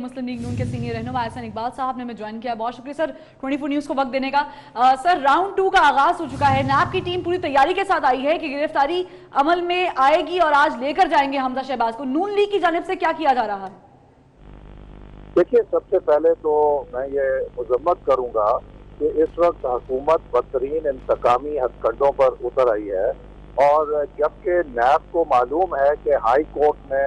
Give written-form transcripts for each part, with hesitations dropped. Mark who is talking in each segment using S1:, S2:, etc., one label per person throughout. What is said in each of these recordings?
S1: मुस्लिम league नून के senior रहनुमा एहसन इकबाल साहब ने हमें ज्वाइन किया। बहुत शुक्रिया सर 24 न्यूज को वक्त देने का। सर राउंड 2 का आगाज हो चुका है। नैब की टीम पूरी तैयारी के साथ आई है कि गिरफ्तारी अमल में आएगी और आज लेकर जाएंगे हमजा शहबाज को। नून लीग की जानिब से क्या किया जा रहा है?
S2: देखिए, सबसे पहले तो मैं ये मजम्मत करूंगा कि इस वक्त हुकूमत बदतरीन इंतकामी हथकंडों पर उतर आई है, और जबकि नैब को मालूम है कि हाई कोर्ट ने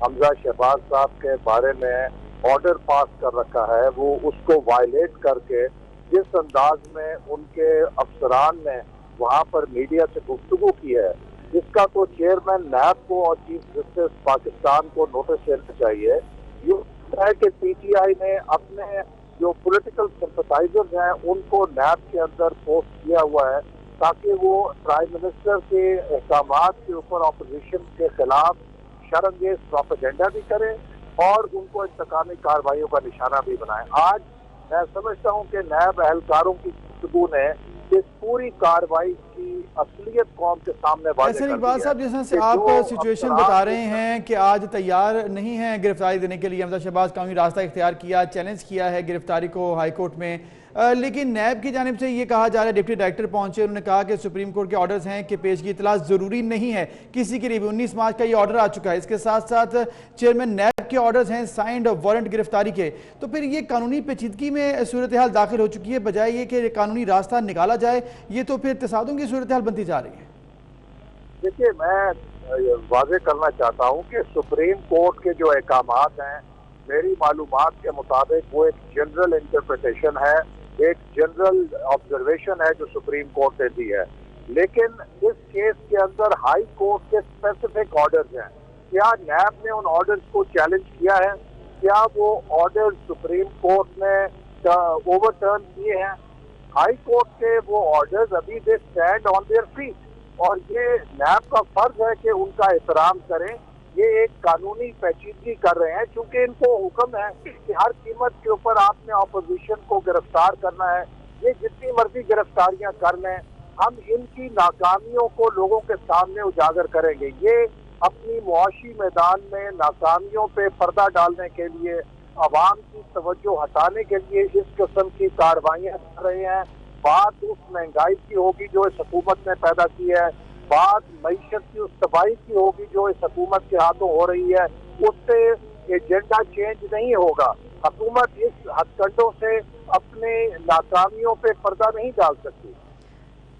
S2: हमजा शहबाज साहब के बारे में ऑर्डर पास कर रखा है, वो उसको वायलेट करके जिस अंदाज में उनके अफसरान ने वहाँ पर मीडिया से गुफ्तगू की है, इसका तो चेयरमैन नैब को और चीफ जस्टिस पाकिस्तान को नोटिस देना चाहिए। ये है कि पीटीआई ने अपने जो पॉलिटिकल सिंपथाइजर्स हैं उनको नैब के अंदर पोस्ट किया हुआ है ताकि वो प्राइम मिनिस्टर के अहकामात के ऊपर अपोजिशन के खिलाफ शर्मंगेज प्रोपेगेंडा भी करें और उनको इंतकामी कार्रवाइयों का निशाना भी बनाए। आज मैं समझता हूँ कि नैब एहलकारों की गुफ्तगू ने इस पूरी कार्रवाई की असलियत कौम के सामने
S3: एहसन इकबाल साहब, जिस तरह से आप सिचुएशन बता रहे हैं कि आज तैयार नहीं है गिरफ्तारी देने के लिए, हमजा शहबाज कानूनी रास्ता इख्तियार किया, चैलेंज किया है गिरफ्तारी को हाई कोर्ट में, लेकिन नैब की जानिब से ये कहा जा रहा है, डिप्टी डायरेक्टर पहुंचे, उन्होंने कहा कि सुप्रीम कोर्ट के ऑर्डर्स हैं कि पेशगी इतला जरूरी नहीं है किसी के लिए भी। 19 मार्च का ये ऑर्डर आ चुका है। इसके साथ साथ चेयरमैन नैब के ऑर्डर्स हैं साइंड वारंट गिरफ्तारी के। तो फिर ये कानूनी पेचीदगी में सूरत हाल दाखिल हो चुकी है, बजाय ये कि कानूनी रास्ता निकाला जाए, ये तो फिर तसादुम की सूरत हाल बनती जा रही है।
S2: देखिए, मैं वाजे करना चाहता हूँ कि सुप्रीम कोर्ट के जो अहकामात हैं, मेरी मालूमात के मुताबिक वो एक जनरल इंटरप्रिटेशन है, एक जनरल ऑब्जर्वेशन है जो सुप्रीम कोर्ट ने दी है। लेकिन इस केस के अंदर हाई कोर्ट के स्पेसिफिक ऑर्डर्स हैं। क्या नैब ने उन ऑर्डर्स को चैलेंज किया है? क्या वो ऑर्डर सुप्रीम कोर्ट ने ओवरटर्न किए हैं? हाई कोर्ट के वो ऑर्डर्स अभी they stand on their feet, और ये नैब का फर्ज है कि उनका एहतराम करें। ये एक कानूनी पेचीदगी कर रहे हैं क्योंकि इनको हुक्म है कि हर कीमत के ऊपर आपने अपोजिशन को गिरफ्तार करना है। ये जितनी मर्जी गिरफ्तारियां कर लें, हम इनकी नाकामियों को लोगों के सामने उजागर करेंगे। ये अपनी मुआशी मैदान में नाकामियों पे पर्दा डालने के लिए, अवाम की तवज्जो हटाने के लिए इस किस्म की कार्रवाइयां कर रहे हैं। बात उस महंगाई की होगी जो इस हुकूमत ने पैदा की है, बात मईशत की उस तबाही की होगी जो इस हुकूमत के हाथों हो रही है। उससे एजेंडा चेंज नहीं होगा। हुकूमत इस हथकंडों से अपने नाकामियों पे पर्दा नहीं डाल सकती।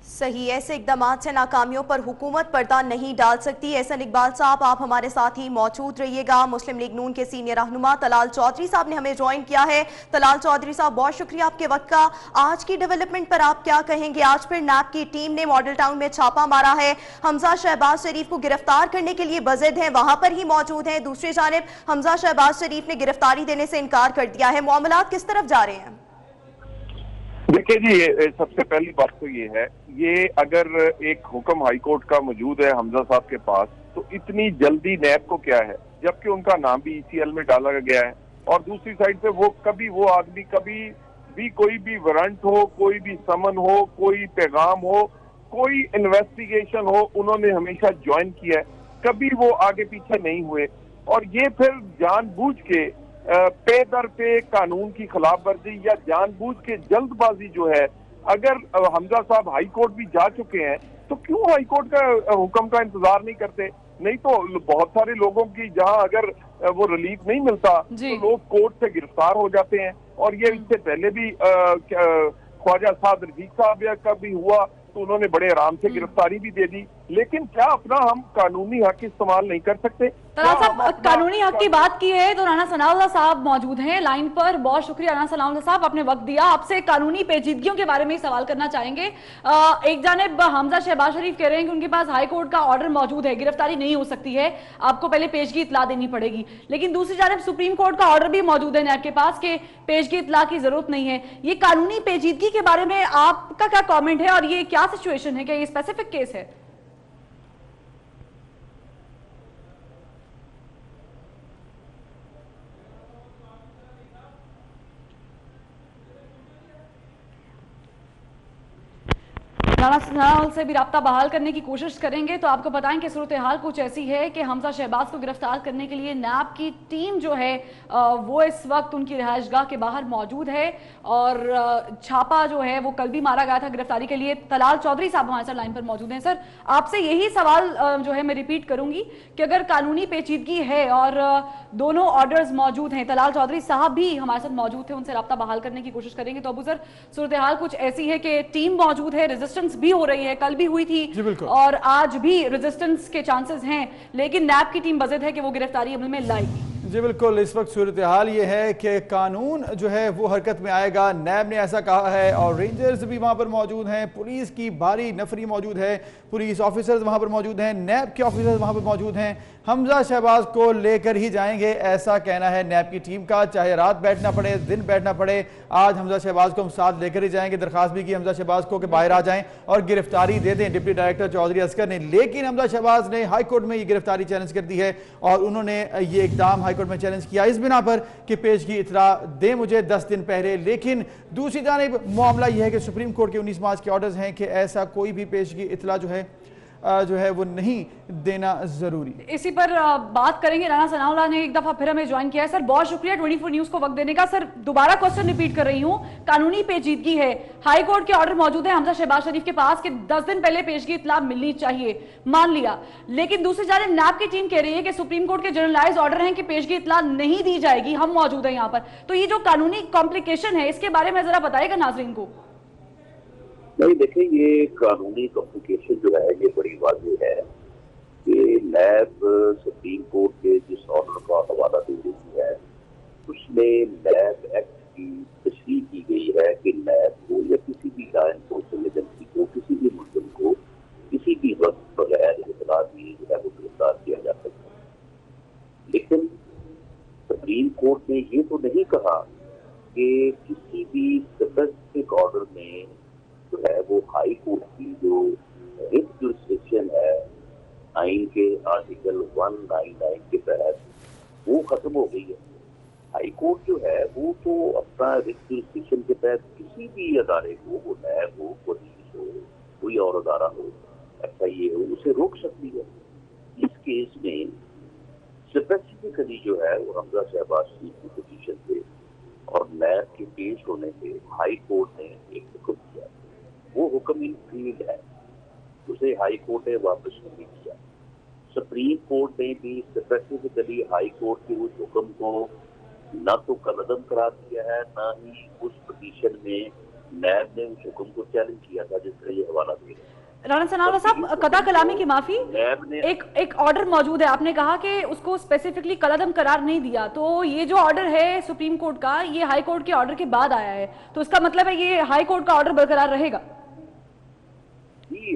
S4: सही, ऐसे इकदाम से नाकामियों पर हुकूमत पर्दा नहीं डाल सकती। एहसन इकबाल साहब, आप हमारे साथ ही मौजूद रहिएगा। मुस्लिम लीग नून के सीनियर रहनुमा तलाल चौधरी साहब ने हमें ज्वाइन किया है। तलाल चौधरी साहब, बहुत शुक्रिया आपके वक्त का। आज की डेवलपमेंट पर आप क्या कहेंगे? आज फिर नैब की टीम ने मॉडल टाउन में छापा मारा है, हमजा शहबाज शरीफ को गिरफ्तार करने के लिए बज़द हैं, वहां पर ही मौजूद हैं। दूसरी जानिब हमजा शहबाज शरीफ ने गिरफ्तारी देने से इनकार कर दिया है। मामलात किस तरफ जा रहे हैं?
S5: देखिए जी, सबसे पहली बात तो ये है, ये अगर एक हुक्म हाईकोर्ट का मौजूद है हमजा साहब के पास, तो इतनी जल्दी नैब को क्या है, जबकि उनका नाम भी ईसीएल में डाला गया है। और दूसरी साइड पे वो आदमी कभी भी कोई भी वारंट हो, कोई भी समन हो, कोई पैगाम हो, कोई इन्वेस्टिगेशन हो, उन्होंने हमेशा ज्वाइन किया है, कभी वो आगे पीछे नहीं हुए। और ये फिर जानबूझ के पे दर पे कानून की खिलाफ वर्जी या जानबूझ के जल्दबाजी जो है, अगर हमजा साहब हाई कोर्ट भी जा चुके हैं तो क्यों हाई कोर्ट का हुक्म का इंतजार नहीं करते? नहीं तो बहुत सारे लोगों की जहां अगर वो रिलीफ नहीं मिलता तो लोग कोर्ट से गिरफ्तार हो जाते हैं। और ये इससे पहले भी ख्वाजा साद रफीक साहब का भी हुआ तो उन्होंने बड़े आराम से गिरफ्तारी भी दे दी। लेकिन क्या अपना हम कानूनी हक इस्तेमाल नहीं कर सकते?
S1: तलाल साहब, कानूनी हक की बात की है तो राना सनाउल्लाह साहब मौजूद हैं लाइन पर। बहुत शुक्रिया राना सनाउल्लाह साहब, आपने वक्त दिया। आपसे कानूनी पेचीदगियों के बारे में ही सवाल करना चाहेंगे। एक जानिब हमजा शहबाज शरीफ कह रहे हैं कि उनके पास हाई कोर्ट का ऑर्डर मौजूद है, गिरफ्तारी नहीं हो सकती है, आपको पहले पेशगी इतला देनी पड़ेगी। लेकिन दूसरी जानिब सुप्रीम कोर्ट का ऑर्डर भी मौजूद है नैब के पास कि पेशगी इतला की जरूरत नहीं है। ये कानूनी पेचीदगी के बारे में आपका क्या कॉमेंट है और ये क्या सिचुएशन है? क्या ये स्पेसिफिक केस है? राणा सनाउल्लाह से भी राब्ता बहाल करने की कोशिश करेंगे। तो आपको बताएं कि सूरत हाल कुछ ऐसी है कि हमजा शहबाज को गिरफ्तार करने के लिए नैब की टीम जो है वो इस वक्त उनकी रिहाइशगाह के बाहर मौजूद है और छापा जो है वो कल भी मारा गया था गिरफ्तारी के लिए। तलाल चौधरी साहब हमारे साथ लाइन पर मौजूद हैं। सर, आपसे यही सवाल जो है मैं रिपीट करूंगी कि अगर कानूनी पेचीदगी है और दोनों ऑर्डर्स मौजूद हैं, तलाल चौधरी साहब भी हमारे साथ मौजूद थे, उनसे राब्ता बहाल करने की कोशिश करेंगे। तो अबू सर, सूरत हाल कुछ ऐसी है कि टीम मौजूद है, रेजिस्टेंस भी हो रही है, कल भी हुई थी और आज भी रेजिस्टेंस के चांसेस हैं, लेकिन नैब की टीम बज़द है कि वो गिरफ्तारी अमल में लाएगी।
S3: जी बिल्कुल, इस वक्त सूरत हाल ये है कि कानून जो है वो हरकत में आएगा, नैब ने ऐसा कहा है और रेंजर्स भी वहाँ पर मौजूद हैं, पुलिस की भारी नफरी मौजूद है, पुलिस ऑफिसर्स वहाँ पर मौजूद हैं, नैब के ऑफिसर्स वहाँ पर मौजूद हैं। हमजा शहबाज को लेकर ही जाएंगे, ऐसा कहना है नैब की टीम का, चाहे रात बैठना पड़े दिन बैठना पड़े, आज हमजा शहबाज को हम साथ लेकर ही जाएंगे। दरखास्त भी की हमजा शहबाज को कि बाहर आ जाएं और गिरफ्तारी दे दें डिप्टी डायरेक्टर चौधरी असगर ने, लेकिन हमजा शहबाज ने हाईकोर्ट में ये गिरफ्तारी चैलेंज कर दी है और उन्होंने ये इकदाम हाईकोर्ट में चैलेंज किया इस बिना पर कि पेशगी इतला दें मुझे 10 दिन पहले। लेकिन दूसरी जानिब मामला यह है कि सुप्रीम कोर्ट के 19 मार्च के ऑर्डर्स हैं कि ऐसा कोई भी पेशगी इतला जो है वो नहीं देना जरूरी।
S1: इसी पर बात करेंगे। राणा सनाउल्लाह ने एक दफा फिर हमें ज्वाइन किया है। सर, बहुत शुक्रिया 24 न्यूज को वक्त देने का। सर, दोबारा क्वेश्चन रिपीट कर रही हूं, कानूनी पेचीदगी है, हाई कोर्ट के ऑर्डर मौजूद है हमजा शहबाज शरीफ के पास कि 10 दिन पहले पेशगी इतला मिलनी चाहिए, मान लिया, लेकिन दूसरी जानिब नैब की टीम कह रही है कि सुप्रीम कोर्ट के जनरलाइज ऑर्डर हैं कि पेशगी इतला नहीं दी जाएगी, हम मौजूद है यहाँ पर। तो ये जो कानूनी कॉम्प्लिकेशन है इसके बारे में जरा बताएगा नाजरीन को।
S6: नहीं, देखिए, ये कानूनी कॉम्प्लिकेशन जो है ये बड़ी वाज़ेह है कि नैब सुप्रीम कोर्ट के जिस ऑर्डर का हवाला दे रही है उसमें नैब एक्ट की तशरीह की गई है कि नैब को या किसी भी लॉ एनफोर्समेंट एजेंसी को किसी भी मुल्ज़िम को किसी भी वक्त बगैर इत्तला दिए जो है वो गिरफ्तार किया जा सकता है। लेकिन सुप्रीम कोर्ट ने ये तो नहीं कहा कि किसी भी स्पेसिफिक ऑर्डर में जो है वो हाई कोर्ट की जो रिट जुरिस्डिक्शन है आइन के आर्टिकल 199 के तहत वो खत्म हो गई है। हाई कोर्ट जो है वो तो अपना रिट जुरिस्डिक्शन के तहत किसी भी अदारे को, वो नैब हो, पुलिस हो, कोई और अदारा हो, FIA हो, उसे रोक सकती है। इस केस में स्पेसिफिकली जो है वो हमजा शहबाज शरीफ की पोजीशन पे और नैब के पेश होने पे हाई कोर्ट ने एक हुक्म दिया, वो हुक्म इनफील्ड है, उसे हाई कोर्ट ने वापस नहीं किया। सुप्रीम कोर्ट ने भी स्पेसिफिकली हाई कोर्ट के उस हुक्म को न तो कलअदम करार दिया है, न ही उस पिटीशन में नैब ने उस हुक्म को चैलेंज किया था जिसका ये हवाला दे रहे हैं।
S1: राणा सनाउल्लाह साहब, कदा कलामी की माफी,
S6: नैब ने
S1: एक ऑर्डर मौजूद है, आपने कहा कि उसको स्पेसिफिकली कलअदम करार नहीं दिया, तो ये जो ऑर्डर है सुप्रीम कोर्ट का ये हाई कोर्ट के ऑर्डर के बाद आया है, तो इसका मतलब है ये हाई कोर्ट का ऑर्डर बरकरार रहेगा?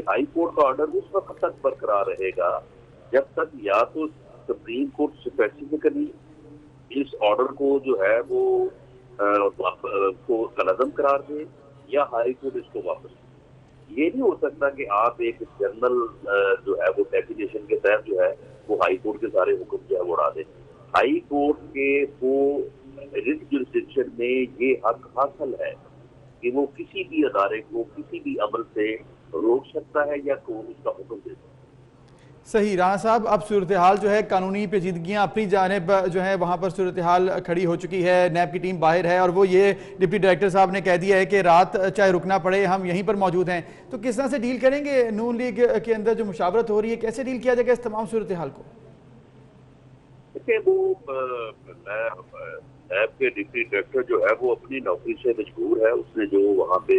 S6: हाई कोर्ट का ऑर्डर उस वक्त तक बरकरार रहेगा जब तक या तो सुप्रीम कोर्ट स्पेसिफिकली इस ऑर्डर को जो है वो को कलअदम करार दे या हाई कोर्ट इसको वापस। ये नहीं हो सकता कि आप एक जनरल जो है वो डेफिनेशन के तहत जो है वो हाई कोर्ट के सारे हुक्म जो है वो उड़ा दें। हाई कोर्ट के वो रिट जुरिस्डिक्शन में ये हक हासिल है कि वो किसी भी अदारे को किसी भी अमल से रोक सकता है या कोर्ट उसका हुक्म दे सकता है।
S3: सही। राणा साहब, अब सूरत हाल जो है कानूनी पेचीदगियाँ अपनी जानिब जो है वहाँ पर सूरत हाल खड़ी हो चुकी है, नैब की टीम बाहर है और वो ये डिप्टी डायरेक्टर साहब ने कह दिया है कि रात चाहे रुकना पड़े हम यहीं पर मौजूद हैं। तो किस तरह से डील करेंगे नून लीग के अंदर जो मुशावरत हो रही है, कैसे डील किया जाएगा इस तमाम सूरत हाल को?
S6: देखिए, वो नैब के डिप्टी डायरेक्टर जो है वो अपनी नौकरी से मजबूर है, उसने जो वहाँ पे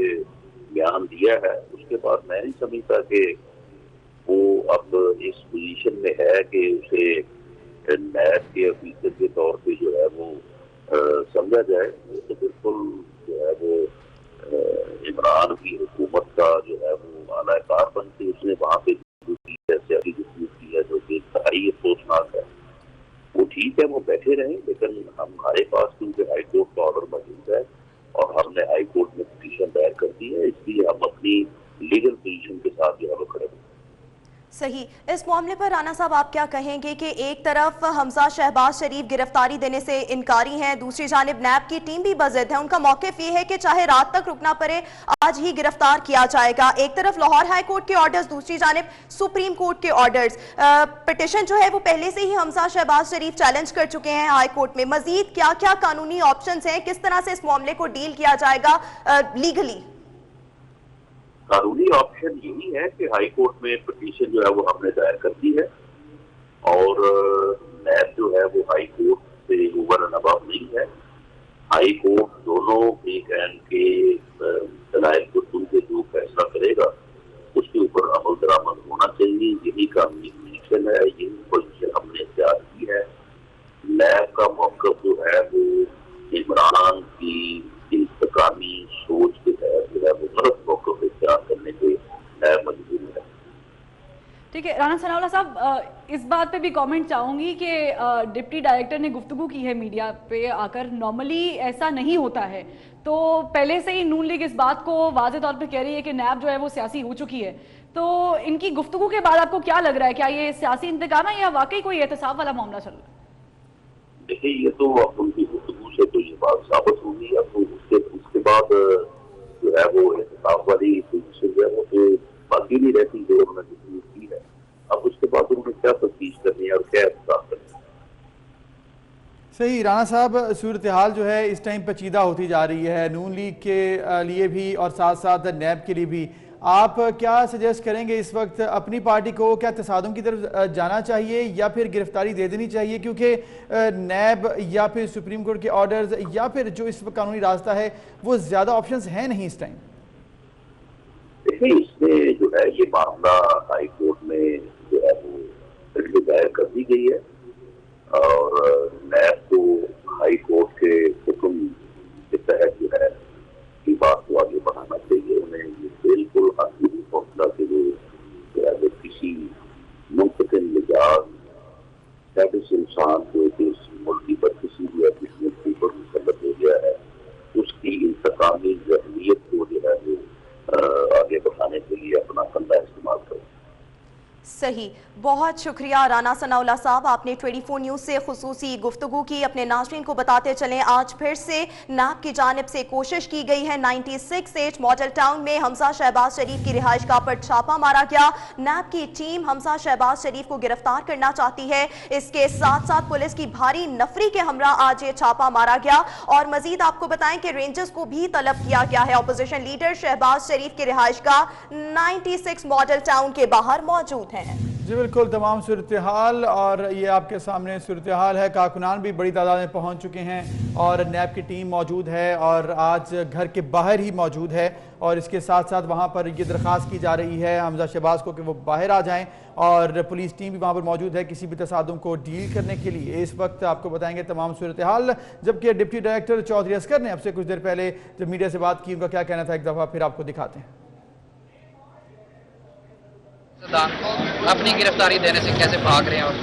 S6: बयान दिया है उसके बाद मैं नहीं समझता कि वो अब इस पोजीशन में है कि उसे नैब के ऑफिसर के तौर पे जो है वो समझा जाए। वो तो बिल्कुल जो है वो इमरान की हुकूमत का जो है वो आलाकार बन के उसने वहाँ पे सियासी गुफ्तगू की है जो कि इंतहाई अफसोसनाक है। वो ठीक है, वो बैठे रहे, लेकिन हमारे पास क्योंकि हाई कोर्ट का ऑर्डर मौजूद है और हमने हाई कोर्ट में पिटीशन दायर कर दी है, इसलिए हम अपनी लीगल पोजीशन के साथ जो है वो खड़े हैं।
S4: सही। इस इस मामले पर राना साहब आप क्या कहेंगे कि एक तरफ हमजा शहबाज शरीफ गिरफ्तारी देने से इनकारी हैं, दूसरी जानिब नैब की टीम भी बज़िद है, उनका मौक़िफ़ ये है कि चाहे रात तक रुकना पड़े आज ही गिरफ्तार किया जाएगा। एक तरफ लाहौर हाई कोर्ट के ऑर्डर्स, दूसरी जानिब सुप्रीम कोर्ट के ऑर्डर्स। पिटिशन जो है वो पहले से ही हमजा शहबाज शरीफ चैलेंज कर चुके हैं हाई कोर्ट में। मजीद क्या क्या कानूनी ऑप्शंस हैं, किस तरह से इस मामले को डील किया जाएगा लीगली?
S6: कानूनी ऑप्शन यही है कि हाई कोर्ट में पिटीशन जो है वो हमने दायर कर दी है और नैब जो है वो हाई कोर्ट से ओवर एंड अबव नहीं है। हाई कोर्ट दोनों एक एंड के दलाइल को सुन के जो फैसला करेगा उसके ऊपर अमल दरामद होना चाहिए। यही कानूनी पोजीशन है, यही पोजीशन हमने तैयार की है। नैब का मौक़िफ़ जो है वो इमरान की इंतकामी सोच के तहत जो है वो गलत मौक़िफ़ इख्तियार करने के मजबूर है।
S1: ठीक है राना सनाउल्लाह साहब, इस बात पे भी कमेंट चाहूंगी कि डिप्टी डायरेक्टर ने गुफ्तगू की है मीडिया पे आकर, नॉर्मली ऐसा नहीं होता है। तो पहले से ही नून लीग इस बात को वाज़ेह तौर पे कह रही है कि नैब जो है वो सियासी हो चुकी है। तो इनकी गुफ्तगू के बाद आपको क्या लग रहा है, क्या ये सियासी इंतकाम है या वाकई कोई एहतसाब वाला मामला चल रहा है?
S6: देखिए ये तो अब उनकी गुफ्तगू से तो ये बात साबित होगी। अब उसके बाद जो है वो एहतसाब वाली पोजीशन जो है वो तो बाकी नहीं रहती जो उन्होंने गुफ्तगू की है। अब उसके बाद उन्होंने क्या तफ्तीश करनी है और क्या एहतसाब करना है।
S3: सही राना साहब, सूरत हाल जो है इस टाइम पेचीदा होती जा रही है नून लीग के लिए भी और साथ साथ नैब के लिए भी। आप क्या सजेस्ट करेंगे इस वक्त अपनी पार्टी को, क्या तसादुम की तरफ जाना चाहिए या फिर गिरफ्तारी दे देनी चाहिए, क्योंकि नैब या फिर सुप्रीम कोर्ट के ऑर्डर्स या फिर जो इस वक्त कानूनी रास्ता है वो ज़्यादा ऑप्शंस हैं नहीं इस टाइम?
S6: देखिए इसमें जो है ये मामला हाई कोर्ट में जो है वो दायर कर दी गई है और नैब को हाई कोर्ट के हुक्म के तहत जो है की बात को आगे बढ़ाना चाहिए। उन्हें ये बिल्कुल हासिल नहीं पहुंचना कि वो जो है वो किसी मुंतकिल मिजाज इंसान को इस मुल्क पर किसी भी एडमिशन पर मुसल्लत हो गया है उसकी इंतकामी ज़हनियत को जो है वो आगे बढ़ाने के लिए अपना कंधा इस्तेमाल करें।
S4: सही, बहुत शुक्रिया राना सनाउल्लाह साहब, आपने 24 न्यूज़ से खुसूसी गुफ्तगू की। अपने नाज़रीन को बताते चलें आज फिर से नैब की जानिब से कोशिश की गई है 96H मॉडल टाउन में हमजा शहबाज शरीफ की रिहाइशगाह पर छापा मारा गया। नैब की टीम हमजा शहबाज शरीफ को गिरफ्तार करना चाहती है। इसके साथ साथ पुलिस की भारी नफरी के हमरा आज ये छापा मारा गया और मजीद आपको बताएं कि रेंजर्स को भी तलब किया गया है। अपोजिशन लीडर शहबाज शरीफ की रिहाइशगाह 96 मॉडल टाउन के बाहर मौजूद है।
S3: जी बिल्कुल, तमाम सूरत हाल और ये आपके सामने सूरत हाल है। कारकुनान भी बड़ी तादाद में पहुंच चुके हैं और नैब की टीम मौजूद है और आज घर के बाहर ही मौजूद है और इसके साथ साथ वहां पर ये दरख्वास्त की जा रही है हमजा शहबाज को कि वो बाहर आ जाएं और पुलिस टीम भी वहां पर मौजूद है किसी भी तसादुम को डील करने के लिए। इस वक्त आपको बताएंगे तमाम सूरत हाल, जबकि डिप्टी डायरेक्टर चौधरी असगर ने आपसे कुछ देर पहले जब मीडिया से बात की उनका क्या कहना था, एक दफ़ा फिर आपको दिखाते हैं।
S7: अपनी गिरफ्तारी देने से कैसे भाग रहे हैं और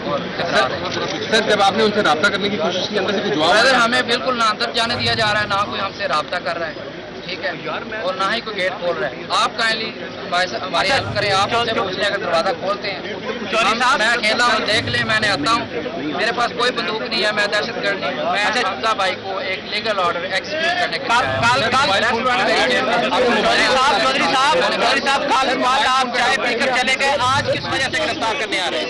S8: सर जब आपने उनसे राब्ता करने की कोशिश की अंदर से कुछ जवाब?
S7: हमें बिल्कुल ना अंदर जाने दिया जा रहा है, ना कोई हमसे राब्ता कर रहा है, ठीक है, और ना ही कोई गेट खोल रहा है। आप काइंडली हमारी हेल्प करें, आप हमसे पूछ लें, अगर दरवाजा खोलते हैं मैं अकेला हूँ, देख लें, मैंने आता हूँ, मेरे पास कोई बंदूक नहीं है, मैं दहशतगर्द नहीं हूँ। मैं हमजा भाई को एक लीगल ऑर्डर एग्जीक्यूट करने के आप चाय पीकर चले गए, आज किस वजह से गिरफ्तार करने आ रहे हैं?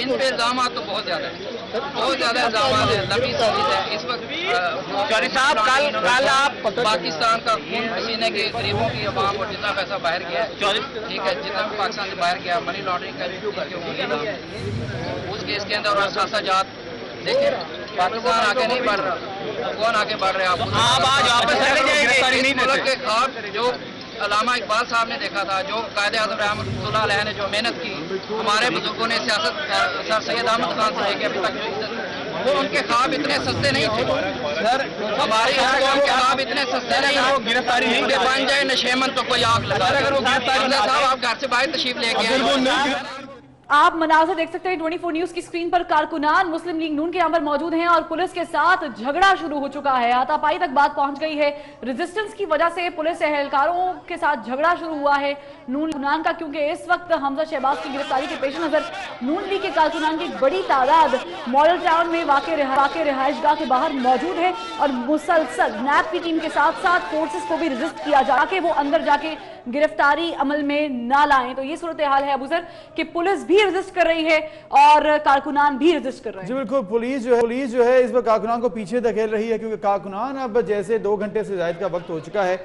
S7: इन पे इल्जाम तो बहुत ज्यादा है, बहुत ज्यादा इल्जाम है, लंबी सीरीज है। इस वक्त चौधरी साहब कल आप पाकिस्तान का खून पसीने के गरीबों की आवाम और जितना पैसा बाहर गया है, ठीक है, जितना भी पाकिस्तान से बाहर गया, मनी लॉन्ड्रिंग का उस केस के अंदर और सासाजात देखिए पाकिस्तान आगे नहीं बढ़ रहा, कौन आगे बढ़ रहे हैं? आप आज वापस चले जाएंगे। मुल्क के खौफ जो अल्लामा इकबाल साहब ने देखा था, जो कायदे आज़म रहमतुल्लाह अलैह ने जो मेहनत की, हमारे बुजुर्गों ने सियासत सर सैयद अहमद खान से लेकर अभी तक जो इज्जत, वो उनके ख्वाब इतने सस्ते नहीं थे सर, हमारे उनके ख्वाब इतने सस्ते नहीं थे। गिरफ्तारी नहीं बन जाए नशेमन तो कोई आग लगा। अगर वो गिरफ्तारी साहब आप घर से बाहर तशरीफ लेके आए
S1: आप मनाज़र देख सकते हैं 24 न्यूज की स्क्रीन पर। कारकुनान मुस्लिम लीग नून के यहाँ पर मौजूद हैं और पुलिस के साथ झगड़ा शुरू हो चुका है। हाथापाई तक बात पहुंच गई है। रेजिस्टेंस की वजह से पुलिस एहलकारों के साथ झगड़ा शुरू हुआ है नून का, क्योंकि इस वक्त हमजा शहबाज की गिरफ्तारी के पेश नजर नून लीग के कारकुनान की एक बड़ी तादाद मॉडल टाउन में वाक़ रिहाइशगाह के बाहर मौजूद है और मुसलसल नैब की टीम के साथ साथ फोर्सेस को भी रजिस्ट किया जा कि वो अंदर जाके गिरफ्तारी अमल में ना लाएं। तो ये सूरत हाल है अबूजर कि पुलिस भी रेजिस्ट कर रही है और कारकुनान भी रेजिस्ट कर रहे हैं।
S3: जी बिल्कुल, पुलिस जो है इस वक्त कारकुनान को पीछे धकेल रही है, क्योंकि कारकुनान अब जैसे 2 घंटे से ज्यादा का वक्त हो चुका है